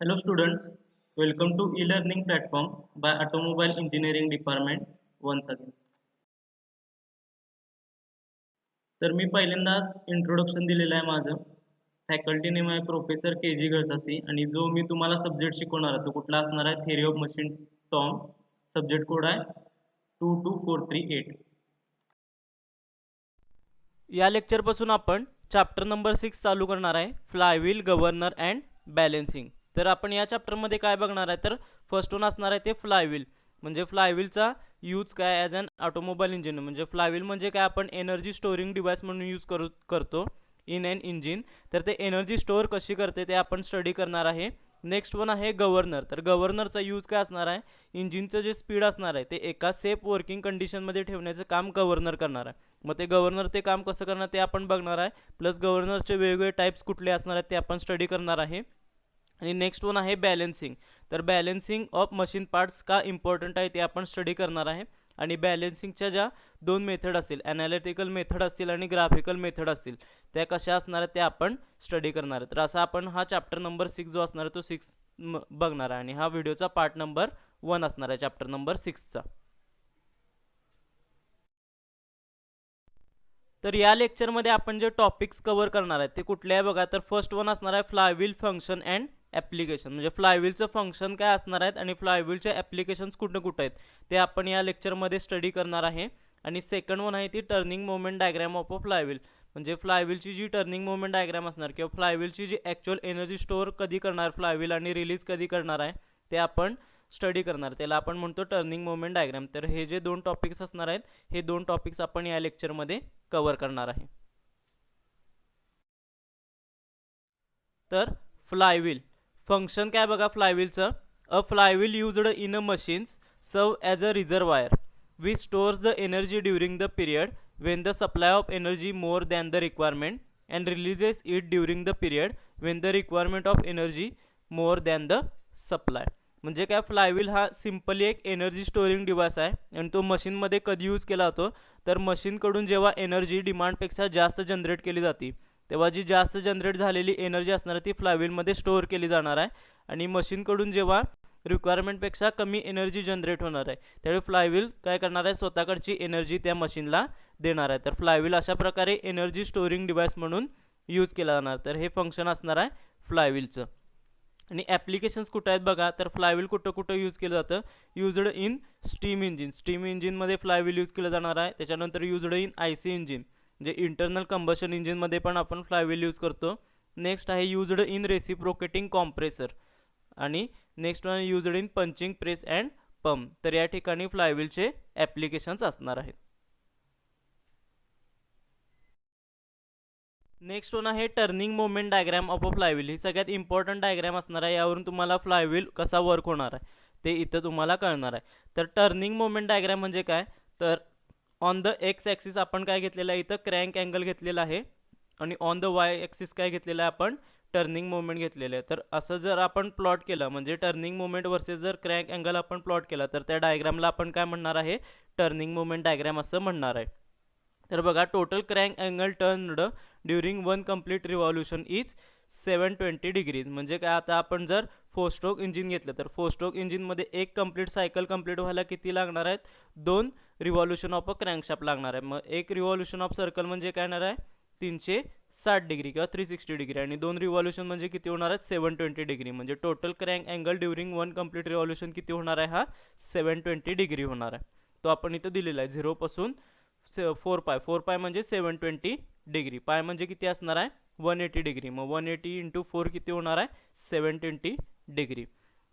Hello students, welcome to e-learning platform by Automobile Engineering Department once again. तर मी पहिल्यांदाच introduction दिलेलं आहे माझं. फॅकल्टी नेम आहे प्रोफेसर के जी गळसासी आणि जो मी तुम्हाला सब्जेक्ट शिकवणार आहे तो कुठला असणार आहे theory of machine Tom. Subject code आहे 22438. या लेक्चरपासून आपण चॅप्टर नंबर 6 चालू करणार आहे, फ्लायव्हील, गव्हर्नर अँड बॅलेन्सिंग. तर आपण या चॅप्टरमध्ये काय बघणार आहे, तर फर्स्ट वन असणार आहे ते फ्लायव्हील. म्हणजे फ्लायव्हीलचा यूज काय ॲज अन ऑटोमोबाईल इंजिन. म्हणजे फ्लायव्हील म्हणजे काय, आपण एनर्जी स्टोरिंग डिव्हाइस म्हणून यूज करतो इन एन इंजिन. तर ते एनर्जी स्टोअर कशी करते ते आपण स्टडी करणार आहे. नेक्स्ट वन आहे गव्हर्नर. तर गव्हर्नरचा यूज काय असणार आहे, इंजिनचं जे स्पीड असणार आहे ते एका सेफ वर्किंग कंडिशनमध्ये ठेवण्याचं काम गव्हर्नर करणार आहे. मग ते गव्हर्नर ते काम कसं करणार ते आपण बघणार आहे. प्लस गव्हर्नरचे वेगवेगळे टाईप्स कुठले असणार आहेत ते आपण स्टडी करणार आहे. आणि नेक्स्ट वन आहे बॅलेन्सिंग. तर बॅलेन्सिंग ऑफ मशीन पार्ट्स का इम्पॉर्टंट आहे ते आपण स्टडी करणार आहे. आणि बॅलेन्सिंगच्या ज्या दोन मेथड असतील, ॲनालिटिकल मेथड असतील आणि ग्राफिकल मेथड असतील, त्या कशा असणार आहेत ते आपण स्टडी करणार आहे. तर असा आपण हा चॅप्टर नंबर 6 जो असणार आहे तो 6 बघणार आहे. आणि हा व्हिडिओचा पार्ट नंबर 1 असणार आहे चॅप्टर नंबर 6चा. तर या लेक्चरमध्ये आपण जे टॉपिक्स कव्हर करणार आहेत ते कुठले आहे बघा. तर फर्स्ट वन असणार आहे फ्लायव्हील फंक्शन अँड ॲप्लिकेशन. म्हणजे फ्लायव्हीलचं फंक्शन काय असणार आहेत आणि फ्लायव्हीलचे ॲप्लिकेशन्स कुठं कुठं आहेत ते आपण या लेक्चरमध्ये स्टडी करणार आहे. आणि सेकंड वन आहे ती turning moment diagram of a flywheel. म्हणजे फ्लायव्हीलची जी टर्निंग मोमेंट डायग्राम असणार किंवा फ्लायव्हीलची जी ॲक्च्युअल एनर्जी स्टोअर कधी करणार फ्लायव्हील आणि रिलीज कधी करणार आहे ते आपण स्टडी करणार. त्याला आपण म्हणतो टर्निंग मोमेंट डायग्राम. तर हे जे दोन टॉपिक्स असणार आहेत हे दोन टॉपिक्स आपण या लेक्चरमध्ये कव्हर करणार आहे. तर फ्लायव्हील फंक्शन काय बघा फ्लायव्हीलचं. A flywheel used in a machines serve as a reservoir which stores the energy during the period when the supply of energy more than the requirement and releases it during the period when the requirement of energy more than the supply. म्हणजे काय, flywheel हा simply एक energy storing device आहे आणि तो मशीनमध्ये कधी use केला जातो तर मशीनकडून जेव्हा एनर्जी डिमांडपेक्षा जास्त जनरेट केली जाते तेव्हा जी जास्त जनरेट झालेली एनर्जी असणार ती फ्लायव्हीलमध्ये स्टोअर केली जाणार आहे. आणि मशीनकडून जेव्हा रिक्वायरमेंटपेक्षा कमी एनर्जी जनरेट होणार आहे त्यावेळी फ्लायव्हील काय करणार आहे, स्वतःकडची एनर्जी त्या मशीनला देणार आहे. तर फ्लायव्हील अशा प्रकारे एनर्जी स्टोरिंग डिव्हाइस म्हणून यूज केला जाणार. तर हे फंक्शन असणार आहे फ्लायव्हीलचं. आणि ॲप्लिकेशन्स कुठं आहेत बघा. तर फ्लायव्हील कुठं कुठं यूज केलं जातं, used in steam engine. Steam इंजिनमध्ये फ्लायव्हील यूज केलं जाणार आहे. त्याच्यानंतर युज्ड इन IC इंजिन म्हणजे इंटरनल कंबशन इंजिनमध्ये पण आपण फ्लायव्हील यूज करतो. नेक्स्ट आहे युज्ड इन रेसिप्रोकेटिंग कॉम्प्रेसर. आणि next one used in punching press and pump. तर या ठिकाणी फ्लायव्हीलचे ॲप्लिकेशन्स असणार आहेत. नेक्स्ट वन आहे turning moment diagram of a flywheel. ही सगळ्यात इम्पॉर्टंट डायग्राम असणार आहे. यावरून तुम्हाला फ्लायव्हील कसा वर्क होणार आहे ते इथं तुम्हाला कळणार आहे. तर टर्निंग मोमेंट डायग्राम म्हणजे काय, तर ऑन द एक्स ॲक्सिस आपण काय घेतलेलं आहे इथं क्रँक अँगल घेतलेला आहे आणि ऑन द वाय ॲक्सिस काय घेतलेलं आहे आपण टर्निंग मोमेंट घेतलेलं आहे. तर असं जर आपण प्लॉट केलं म्हणजे टर्निंग मोमेंट वर्सेस जर क्रँक अँगल आपण प्लॉट केला तर त्या डायग्रामला आपण काय म्हणणार आहे, टर्निंग मोमेंट डायग्राम असं म्हणणार आहे. तर बघा, total crank angle turned during one complete revolution is 720 degrees. म्हणजे काय, आता आपण जर 4 स्ट्रोक इंजिन घेतलं तर 4 स्ट्रोक इंजिनमध्ये एक कंप्लीट सायकल कंप्लीट व्हायला किती लागणार आहेत, 2 रिव्हॉल्युशन ऑफ अ क्रँकशाफ्ट लागणार आहे. मग एक रिव्हॉल्युशन ऑफ सर्कल म्हणजे काय येणार आहे 360 डिग्री किंवा 360 डिग्री आणि 2 रिव्हॉल्युशन म्हणजे किती होणार आहेत 720 डिग्री. म्हणजे total crank angle during one complete revolution किती होणार आहे, हा 720 डिग्री होणार आहे. तो आपण इथं दिलेला आहे 0 पासून 4 पाय म्हणजे 720 डिग्री. पाय म्हणजे किती असणार आहे 180 डिग्री. मग 180 इंटू 4 किती होणार आहे 720 degree.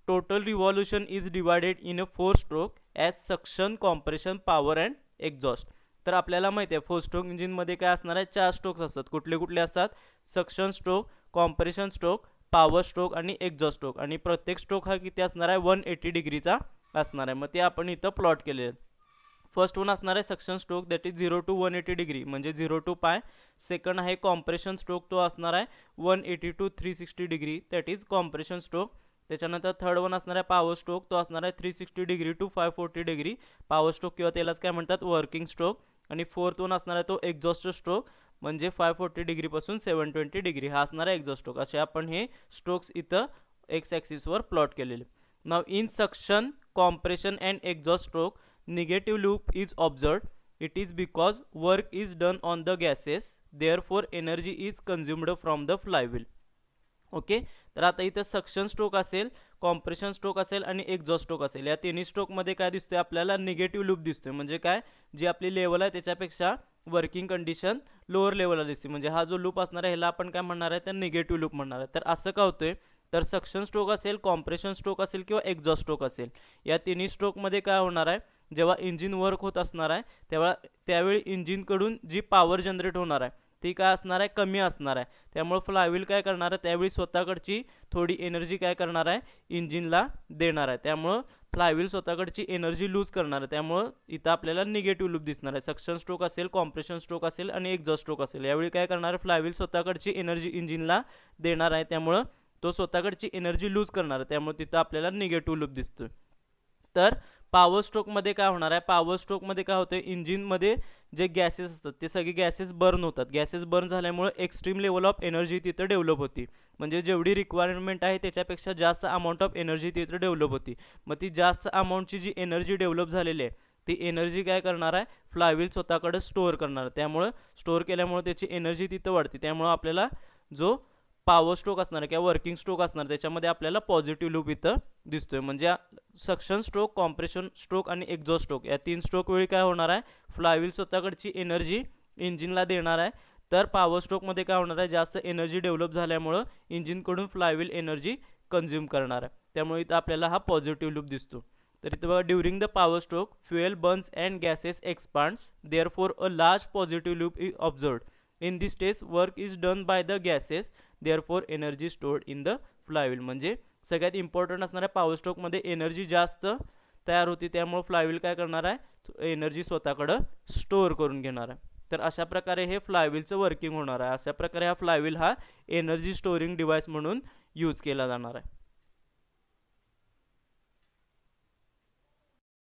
Total revolution is divided in a 4 stroke as suction, compression, power and exhaust. तर आपल्याला माहिती आहे 4 स्ट्रोक इंजिनमध्ये काय असणार आहे, 4 स्ट्रोक्स असतात. कुठले कुठले असतात, suction stroke, compression stroke, power stroke आणि एक्झॉस्ट स्ट्रोक. आणि प्रत्येक स्ट्रोक हा किती असणार आहे 180 डिग्रीचा असणार आहे. मग ते आपण इथं प्लॉट केले आहेत. फर्स्ट वन असणार आहे suction stroke that is 0 to 180 degree म्हणजे 0 to पाय. सेकंड आहे कॉम्प्रेशन स्ट्रोक, तो असणार आहे 180 to 360 degree that is compression stroke. त्याच्यानंतर थर्ड वन असणार आहे पॉवर स्ट्रोक, तो असणार आहे 360 degree to 540 degree power stroke किंवा त्यालाच काय म्हणतात वर्किंग स्ट्रोक. आणि फोर्थ वन असणार आहे तो एक्झॉस्ट स्ट्रोक म्हणजे 540 डिग्रीपासून 720 डिग्री हा असणार आहे एक्झॉस्ट स्ट्रोक. असे आपण हे स्ट्रोक्स इथं एक्स ॲक्सिसवर प्लॉट केलेले. नाव in suction compression and exhaust stroke negative loop is observed. It is because work is done on the gases therefore energy is consumed from the flywheel. Okay, तर आता इथं सक्शन स्ट्रोक असेल, compression stroke असेल आणि exhaust stroke असेल. या तिन्ही स्ट्रोकमध्ये काय दिसतोय आपल्याला, निगेटिव्ह लूप दिसतोय. म्हणजे काय, जी आपली लेवल आहे त्याच्यापेक्षा वर्किंग कंडिशन लोअर लेवलला दिसते. म्हणजे हा जो लूप असणार आहे ह्याला आपण काय म्हणणार आहे, तर निगेटिव्ह लूप म्हणणार आहे. तर असं का होतंय, तर सक्शन स्ट्रोक असेल, कॉम्प्रेशन स्ट्रोक असेल किंवा एक्झॉस्ट स्ट्रोक असेल, या तिन्ही स्ट्रोकमध्ये काय होणार आहे, जेव्हा इंजिन वर्क होत असणार आहे त्यावेळी इंजिनकडून जी पॉवर जनरेट होणार आहे ती काय असणार आहे, कमी असणार आहे. त्यामुळे फ्लायव्हील काय करणार आहे, त्यावेळी स्वतःकडची थोडी एनर्जी काय करणार आहे, इंजिनला देणार आहे. त्यामुळं फ्लायव्हील स्वतःकडची एनर्जी लूज करणार आहे. त्यामुळं इथं आपल्याला निगेटिव्ह लूप दिसणार आहे. सक्शन स्ट्रोक असेल, कॉम्प्रेशन स्ट्रोक असेल आणि एक्झॉस्ट स्ट्रोक असेल, यावेळी काय करणार आहे, फ्लायव्हील स्वतःकडची एनर्जी इंजिनला देणार आहे. त्यामुळं तो स्वतःकडची एनर्जी लूज करणार आहे. त्यामुळे तिथं आपल्याला निगेटिव्ह लूप दिसतोय. तर पॉवर स्ट्रोकमध्ये काय होणार आहे, पॉवर स्ट्रोकमध्ये काय होतं, इंजिनमध्ये जे गॅसेस असतात ते सगळे गॅसेस बर्न होतात. गॅसेस बर्न झाल्यामुळे एक्स्ट्रीम लेवल ऑफ एनर्जी तिथं डेव्हलप होती. म्हणजे जेवढी रिक्वायरमेंट आहे त्याच्यापेक्षा जास्त अमाऊंट ऑफ एनर्जी तिथं डेव्हलप होती. मग ती जास्त अमाऊंटची जी एनर्जी डेव्हलप झालेली आहे ती एनर्जी काय करणार आहे, फ्लायव्हील स्वतःकडे स्टोअर करणार आहे. त्यामुळं स्टोअर केल्यामुळे त्याची एनर्जी तिथं वाढते. त्यामुळं आपल्याला जो पॉवर स्ट्रोक असणार आहे किंवा वर्किंग स्ट्रोक असणार त्याच्यामध्ये आपल्याला पॉझिटिव्ह लूप इथं दिसतोय. म्हणजे सक्शन स्ट्रोक, कॉम्प्रेशन स्ट्रोक आणि एक्झॉस्ट स्ट्रोक या तीन स्ट्रोक वेळी काय होणार आहे, फ्लायव्हील स्वतःकडची एनर्जी इंजिनला देणार आहे. तर पॉवर स्ट्रोकमध्ये काय होणार आहे, जास्त एनर्जी डेव्हलप झाल्यामुळं इंजिनकडून फ्लायव्हील एनर्जी कन्झ्युम करणार आहे. त्यामुळे इथं आपल्याला हा पॉझिटिव्ह लूप दिसतो. तर इथं बघा, during the power stroke fuel burns and gases expands therefore a large positive loop is observed. In this stage work is done by the gases therefore energy stored in the flywheel. म्हणजे सगळ्यात important असणाऱ्या power स्ट्रोकमध्ये energy जास्त तयार होती. त्यामुळे flywheel काय करणार आहे, एनर्जी स्वतःकडं स्टोअर करून घेणार आहे. तर अशा प्रकारे हे फ्लायव्हीलचं वर्किंग होणार आहे. अशा प्रकारे हा फ्लायव्हील हा एनर्जी स्टोअरिंग डिव्हाइस म्हणून यूज केला जाणार आहे.